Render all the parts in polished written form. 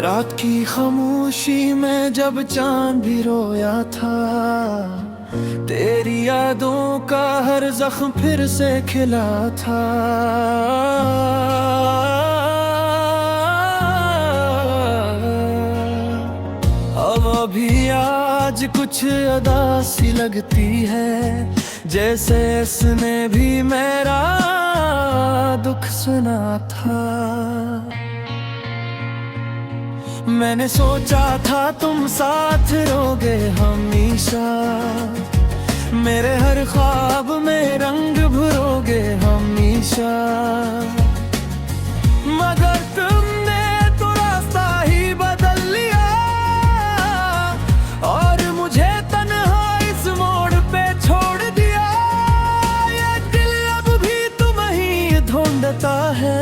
रात की खामोशी में जब चांद भी रोया था, तेरी यादों का हर जख्म फिर से खिला था। अब भी आज कुछ अदा सी लगती है, जैसे इसने भी मेरा दुख सुना था। मैंने सोचा था तुम साथ रहोगे हमेशा, मेरे हर ख्वाब में रंग भरोगे हमेशा। मगर तुमने तो रास्ता ही बदल लिया और मुझे तन्हा इस मोड़ पे छोड़ दिया। ये दिल अब भी तुम ही ढूंढता है,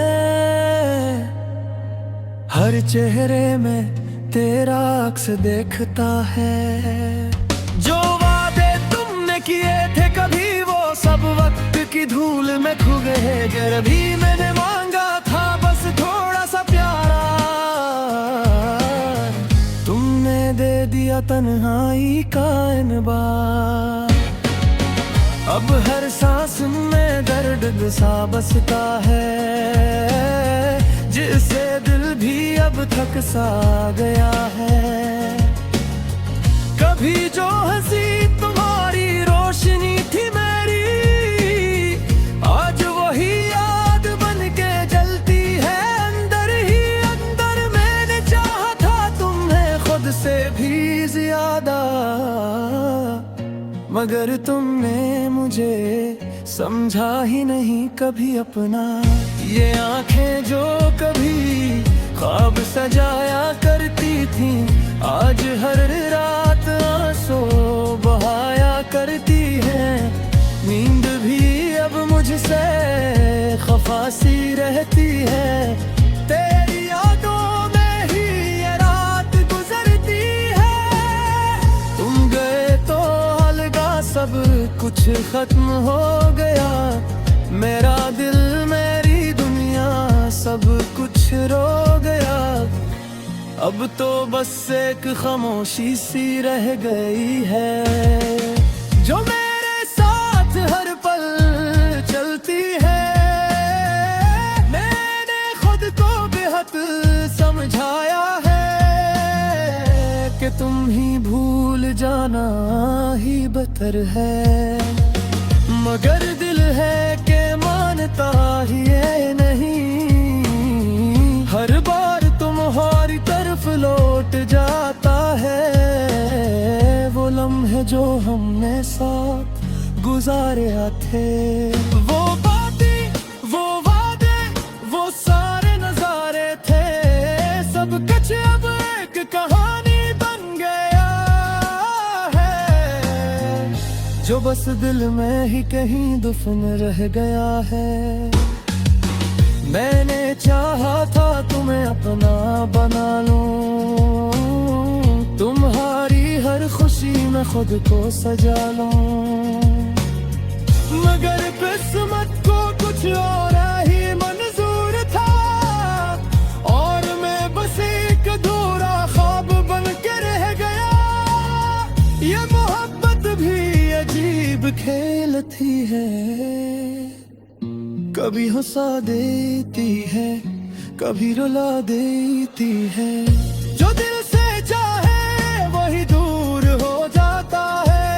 हर चेहरे में तेरा अक्स देखता है। जो वादे तुमने किए थे कभी वो सब वक्त की धूल में खो गए। गर भी मैंने मांगा था बस थोड़ा सा प्यारा, तुमने दे दिया तन्हाई का इनबार। अब हर सांस में दर्द सा बसता है, जिससे दिल भी अब थक सा गया है। कभी जो हंसी तुम्हारी रोशनी थी मेरी, आज वही याद बन के जलती है अंदर ही अंदर। मैंने चाहा था तुम्हें खुद से भी ज्यादा, मगर तुमने मुझे समझा ही नहीं कभी अपना। ये आंखें जो कभी ख्वाब सजाया करती थी, आज हर रात आंसू बहाया करती है। नींद भी अब मुझसे खफा सी रहती है, तेरी यादों में ही ये रात गुजरती है। तुम गए तो अलगा सब कुछ खत्म हो गया, मेरा दिल मेरी दुनिया सब कुछ रो गया। अब तो बस एक खामोशी सी रह गई है, जो मेरे साथ हर पल चलती है। मैंने खुद को बेहद समझाया है कि तुम ही भूल जाना ही बेहतर है, मगर दिल है कि मानता ही है नहीं। हर बार तुम्हारी तरफ लौट जाता है वो लम्हे जो हमने साथ गुजारे थे। वो बातें, वो वादे, वो सारे नजारे थे, सब कुछ अब एक कहानी बन गया है, जो बस दिल में ही कहीं दफन रह गया है। मैंने चाहा था तुम्हें अपना बना लूं, तुम्हारी हर खुशी में खुद को सजा लूं, मगर किस्मत को कुछ और ही मंजूर था, और मैं बस एक अधूरा ख्वाब बन के रह गया। ये मोहब्बत भी अजीब खेल थी है, कभी हंसा देती है कभी रुला देती है। जो दिल से चाहे वही दूर हो जाता है,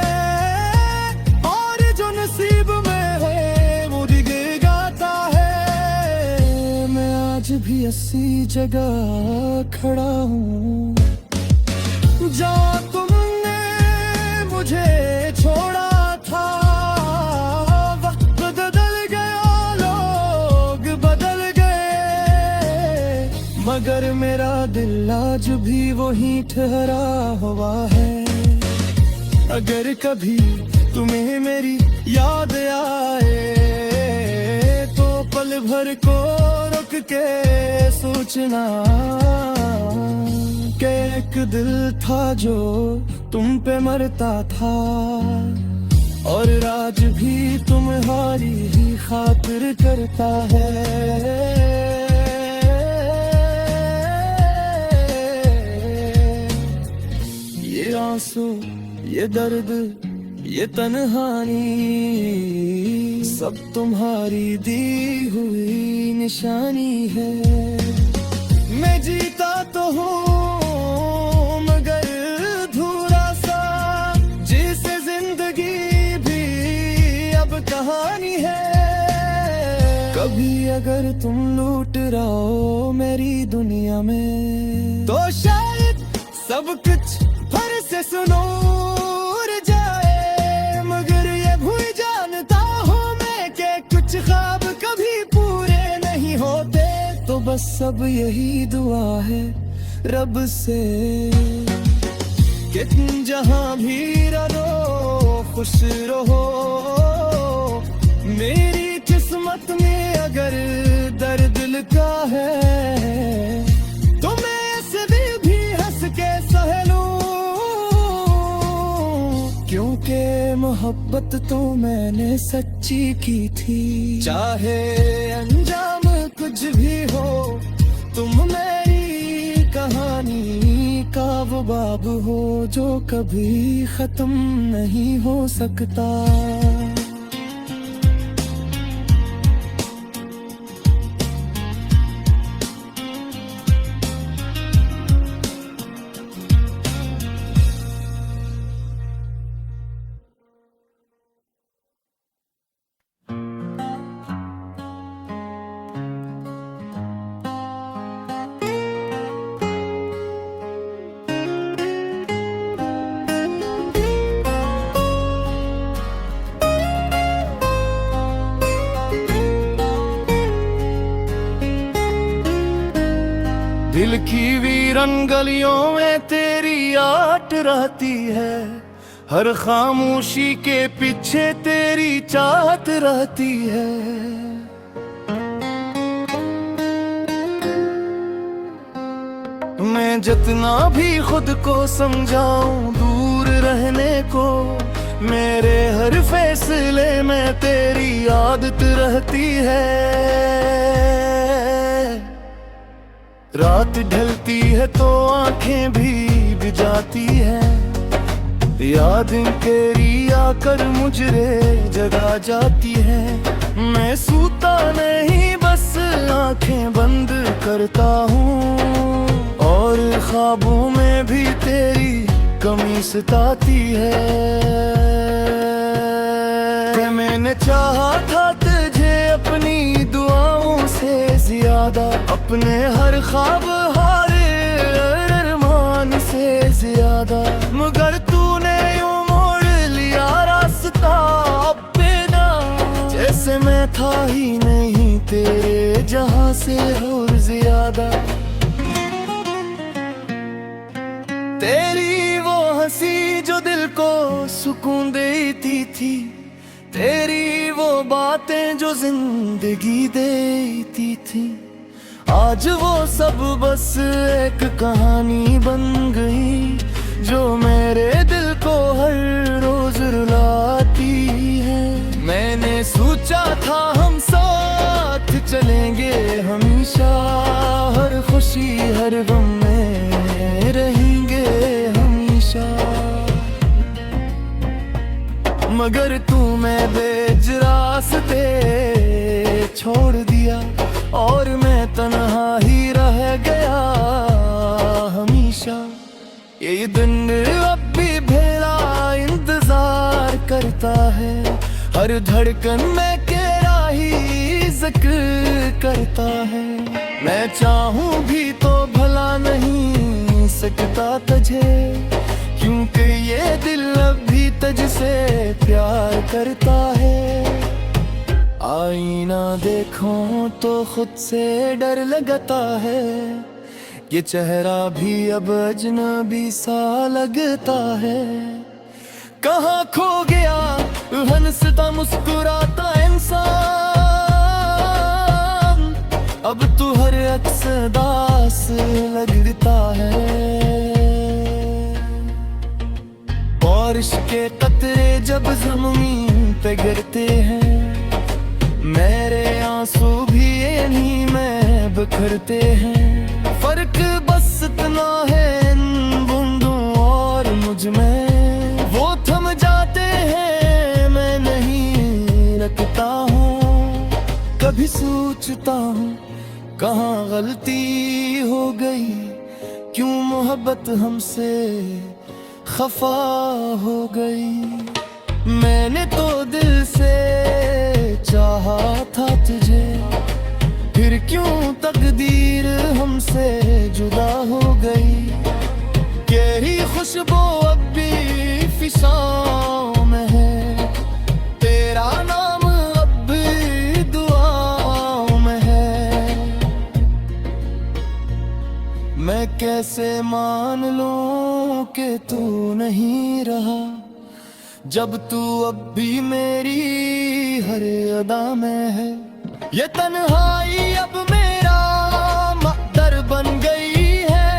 और जो नसीब में है वो गिर गाता है। मैं आज भी ऐसी जगह खड़ा हूँ जहाँ तुमने मुझे छोड़ा था। मगर मेरा दिल आज भी वही ठहरा हुआ है। अगर कभी तुम्हें मेरी याद आए तो पल भर को रुक के सोचना कि एक दिल था जो तुम पे मरता था, और आज भी तुम्हारी ही खातिर करता है। आंसू, ये दर्द, ये तन्हाई, सब तुम्हारी दी हुई निशानी है। मैं जीता तो हूँ मगर अधूरा सा, जिसे जिंदगी भी अब कहानी है। कभी अगर तुम लूट रहे हो मेरी दुनिया में, तो शायद सब कुछ फिर से सुनूर जाए। मगर ये भूल जानता हूँ मैं कि कुछ ख्वाब कभी पूरे नहीं होते। तो बस अब यही दुआ है रब से कि तुम जहाँ भी रहो खुश रहो। मेरी किस्मत में अगर दर्द लिखा है तो मैं ऐसे भी हंस के सह लूं, क्योंकि मोहब्बत तो मैंने सच्ची की थी। चाहे अंजाम कुछ भी हो, तुम मेरी कहानी का वो बाब हो जो कभी खत्म नहीं हो सकता। दिल की वीरन गलियों में तेरी आट रहती है, हर खामोशी के पीछे तेरी चाहत रहती है। मैं जितना भी खुद को समझाऊं दूर रहने को, मेरे हर फैसले में तेरी आदत रहती है। रात ढलती है तो आंखें भी बुझाती है, याद तेरी आकर मुझे जगा जाती है। मैं सूता नहीं बस आंखें बंद करता हूँ, और ख्वाबों में भी तेरी कमी सताती है। मैंने चाहा था तुझे अपनी दुआओं से ज्यादा, अपने हर ख्वाब हर अरमान से ज्यादा, मगर तूने यूं मोड़ लिया रास्ता अपना, जैसे मैं था ही नहीं तेरे जहां से और ज्यादा। तेरी वो हंसी जो दिल को सुकून देती थी, तेरी वो बातें जो जिंदगी देती थी, आज वो सब बस एक कहानी बन गई जो मेरे दिल को हर रोज रुलाती है। मैंने सोचा था हम साथ चलेंगे हमेशा, हर खुशी हर गम में रहेंगे हमेशा, मगर तू मैं बेज रास्ते छोड़ दिया, और मैं तन्हा ही रह गया हमेशा। ये दिन अब भी भेड़ा इंतजार करता है, हर धड़कन में तेरा ही जिक्र करता है। मैं चाहूं भी तो भला नहीं सकता तुझे, क्योंकि ये दिल अब भी तुझसे प्यार करता है। आईना देखूं तो खुद से डर लगता है, ये चेहरा भी अब अजनबी सा लगता है। कहाँ खो गया हंसता मुस्कुराता इंसान, अब तू हर अक्स दास लगता है। बारिश के कतरे जब ज़मीन पे गिरते हैं, मेरे आंसू भी इन्हीं में बिखरते हैं। फर्क बस इतना है इन बूंदों और मुझ में, कभी सोचता हूँ कहाँ गलती हो गई, क्यों मोहब्बत हमसे खफा हो गई। मैंने तो दिल से चाहा था तुझे, फिर क्यों तकदीर हमसे जुदा हो गई। तेरी खुशबू अब भी फिजाओं में है, तेरा नाम अब भी दुआओं में है। मैं कैसे मान लूं कि तू नहीं रहा, जब तू अब भी मेरी हर अदा में है। ये तन्हाई अब मेरा मकदर बन गई है,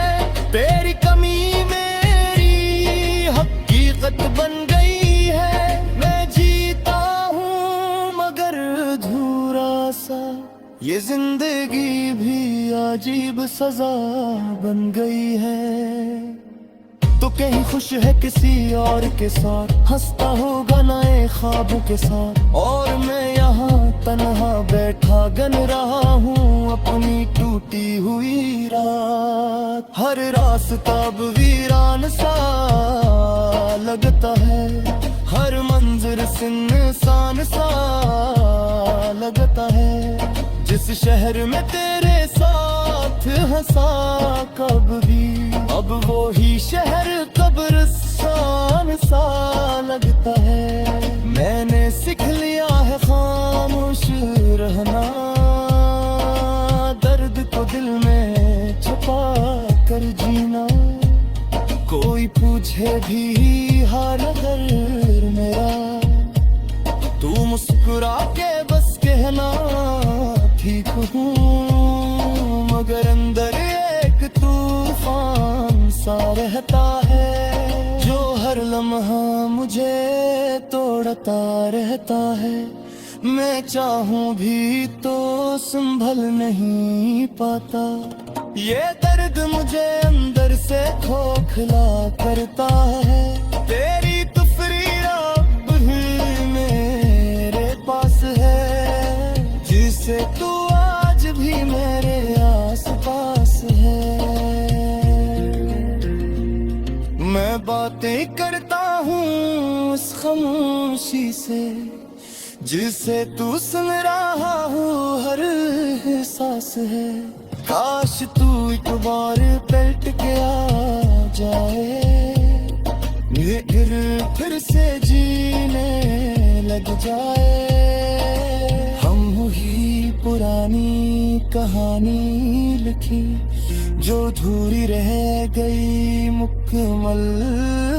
तेरी कमी मेरी हकीकत बन गई है। मैं जीता हूँ मगर अधूरा सा, ये जिंदगी भी अजीब सजा बन गई है। तो कहीं खुश है किसी और के साथ, हंसता होगा नए ख्वाबों के साथ, और मैं यहाँ तन्हा बैठा गन रहा हूँ अपनी टूटी हुई रात। हर रास्ता अब वीरान सा लगता है, हर मंजर सुनसान सा लगता है। जिस शहर में तेरे साथ हंसा कब भी, अब वो ही शहर कब्रिस्तान सा लगता है। मैंने सीख लिया है खामोश रहना, दर्द को दिल में छुपा कर जीना। कोई पूछे भी हाल अगर मेरा, तू मुस्कुरा के बस कहना ठीक हूँ, मगर अंदर एक तूफान सा रहता है, जो हर लम्हा मुझे तोड़ता रहता है। मैं चाहूँ भी तो संभल नहीं पाता, ये दर्द मुझे अंदर से खोखला करता है। तेरी तफरीर अब भी मेरे पास है, जिसे तू आज भी मेरे आस पास है। मैं बातें करता हूँ उस खामोशी से, जिसे तू सुन रहा हो हर एहसास है। काश तू एक बार पलट के आ जाए, ये फिर से जीने लग जाए। हम ही पुरानी कहानी लिखी, जो अधूरी रह गई मुकम्मल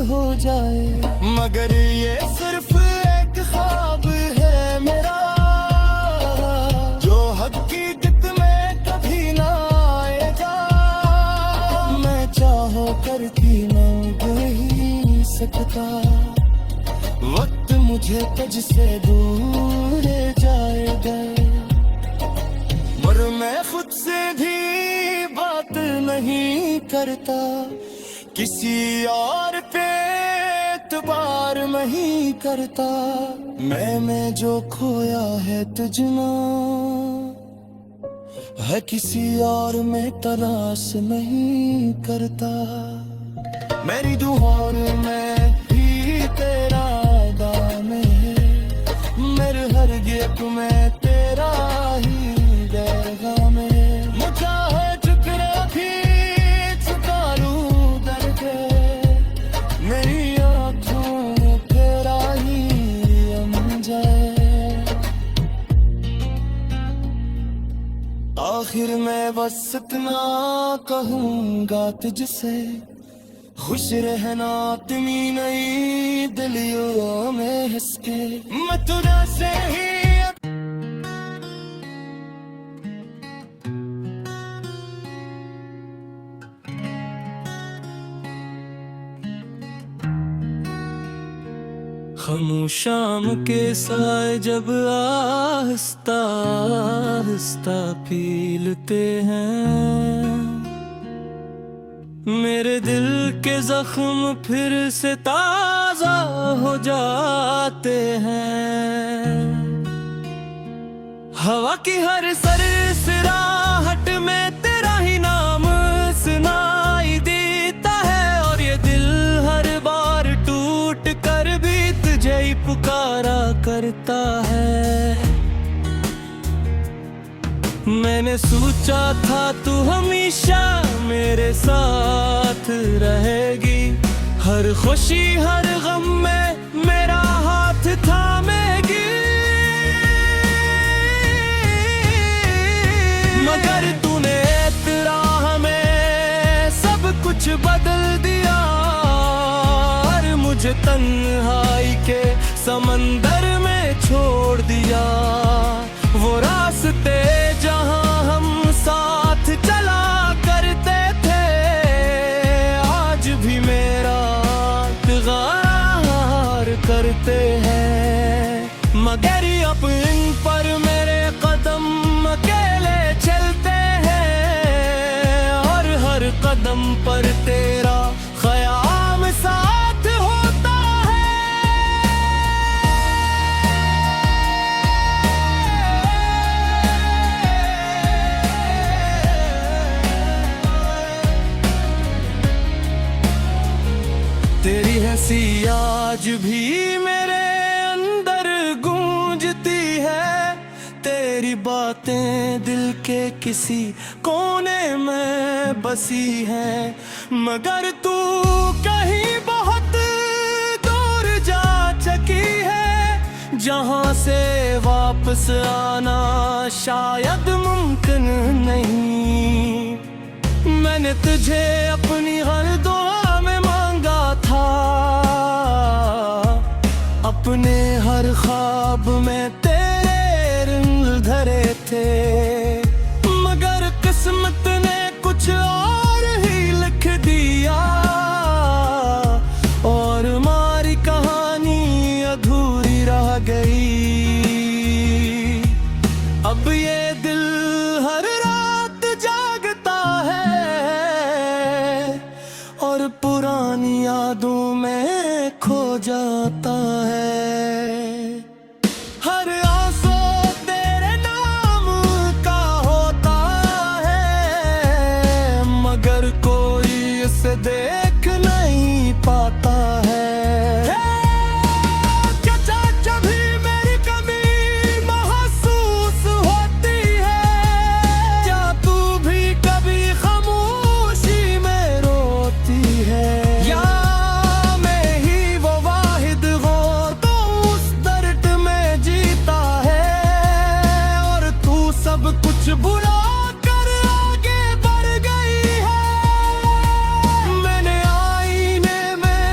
हो जाए। मगर ये सिर्फ एक ख्वाब है मेरा, जो हकीकत में कभी ना आएगा। मैं चाहो करती न ही सकता, वक्त मुझे तुझसे दूर ले जाएगा। और मैं खुद से भी बात नहीं करता, किसी और पे एतबार नहीं करता। मैं जो खोया है तुझना, है किसी और में तलाश नहीं करता। मेरी दुआओं में भी तेरा दाम है, मेरे हर गिफ्ट में तेरा ही पैगाम है। मुझे है ठुकरा भी चुका लूं दर्द, मेरी आँखों में तेरा ही अंजा है। आखिर मैं बस इतना कहूँगा तुझसे, खुश रहना तुमी नई दिलियों में हंस के। मैं तुझे से ही खामोशाम के साए जब आहिस्ता आहिस्ता पीलते हैं, मेरे दिल के जख्म फिर से ताजा हो जाते हैं। हवा की हर सरसराहट में तेरा ही नाम सुनाई देता है, और ये दिल हर बार टूट कर भी तुझे ही पुकारा करता है। मैंने सोचा था तू हमेशा मेरे साथ रहेगी, हर खुशी हर गम में मेरा हाथ थामेगी। मगर तूने तेरा हमें सब कुछ बदल दिया, और मुझे तन्हाई के समंदर में छोड़ दिया। वो रास्ते जहां हम साथ चला करते थे, आज भी मेरा इंतजार करते हैं। मगर अब इन पर मेरे कदम अकेले चलते हैं, और हर कदम पर तेरा ख्याल साथ होता है। तेरी हंसी आज भी मेरे अंदर गूंजती है, तेरी बातें दिल के किसी कोने में बसी है। मगर तू कहीं बहुत दूर जा चुकी है, जहां से वापस आना शायद मुमकिन नहीं। मैंने तुझे अपनी हर दुआ में मांगा था, अपने हर ख्वाब में तेरे रंग धरे थे। मगर किस्मत ने कुछ और ही लिख दिया, और हमारी कहानी अधूरी रह गई। अब ये दिल हर रात जागता है, और पुरानी यादों में खो जाता है। हर आंसू तेरे नाम का होता है, मगर कोई इसे देख नहीं पाता है। चाचा जब भी मेरी कमी महसूस होती है, क्या तू भी कभी खामोशी में रोती है? या मैं ही वो वाहिद हो तो उस दर्द में जीता है, और तू सब कुछ भुला कर आगे बढ़ गई है। मैंने आईने में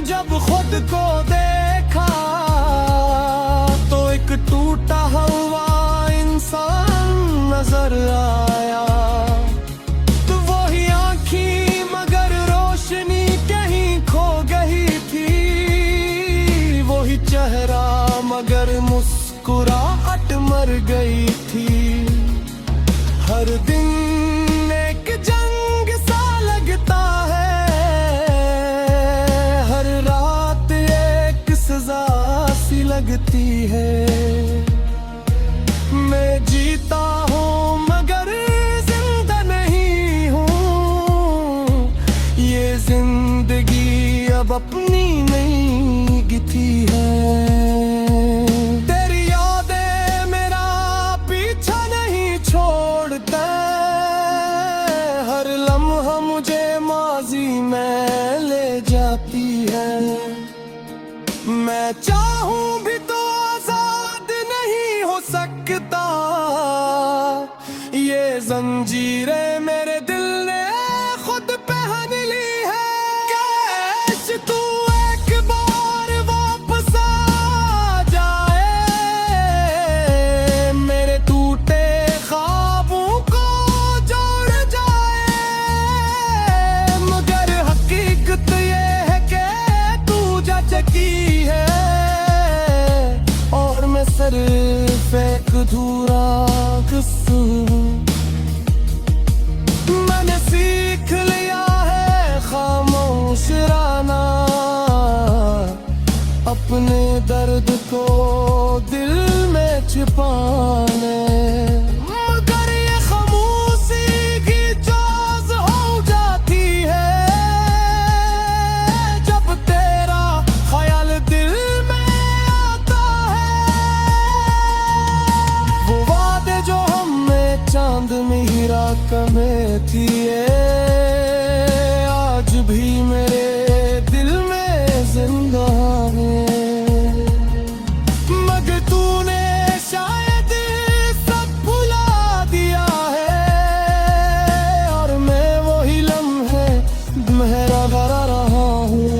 जब खुद को देखा, तो एक टूटा हुआ इंसान नजर आया। तो वही आँखी मगर रोशनी कहीं खो गई थी, वही चेहरा मगर मुस्कुराहट मर गई थी। हर दिन एक जंग सा लगता है, हर रात एक सजा सी लगती है। मैं जीता हूँ मगर जिंदा नहीं हूँ, ये जिंदगी अब अपनी नहीं गिथी है। तेरी यादें मेरा पीछा नहीं छोड़ते, हर लम्हा मुझे माजी में ले जाती है। मैं चाहूं भी तो आजाद नहीं हो सकता, ये जंजीरें मेरे दिल ने खुद पहन ली है। कैश तू एक बार वापस आ जाए, मेरे टूटे ख्वाबों को जोड़ जाए। मगर हकीकत ये है कि तू जा चुकी है, और मैं सिर्फ एक अधूरा किस्सा हूँ। मैंने सीख लिया है खामोश रहना, अपने दर्द को दिल में छिपाने। कमें थी ये, आज भी मेरे दिल में जिंदा है। मगर तूने शायद सब भुला दिया है, और मैं वही लम्हे मेरा भरा रहा हूँ।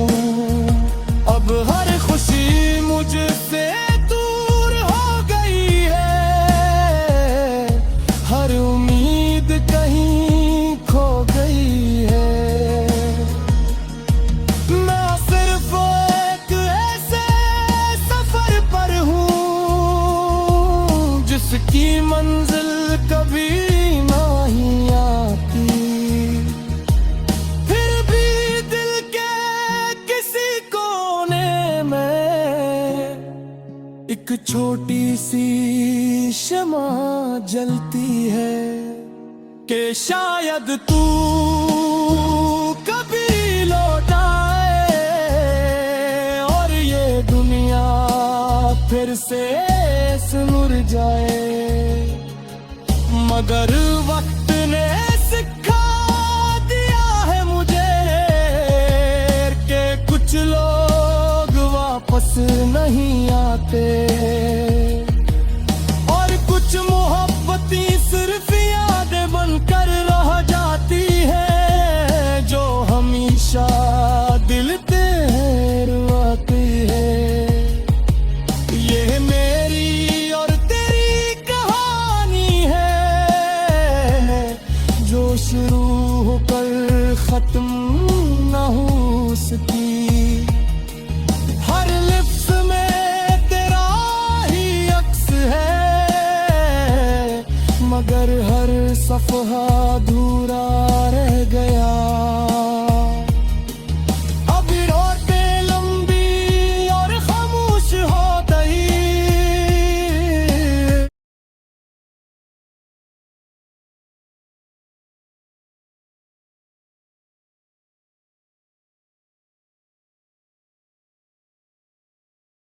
अब हर खुशी मुझसे दूर हो गई है, हर उम्मीद कहीं खो गई है। मैं सिर्फ एक ऐसे सफर पर हूँ जिसकी मंजिल कभी नहीं आती। फिर भी दिल के किसी कोने में एक छोटी सी शमा जलती है, कि शायद तू कभी लौट आए और ये दुनिया फिर से मुरझाए। मगर वक्त ने सिखा दिया है मुझे कि कुछ लोग वापस नहीं आते, और कुछ मोहब्बतें सिर्फ यादें बनकर रह जाती है, जो हमेशा दिल पे रुआती है। ये मेरी और तेरी कहानी है, जो शुरू होकर खत्म न हो सकी। हर लिप्स में तेरा ही अक्स है, मगर हर सफहा अधूरा रह गया।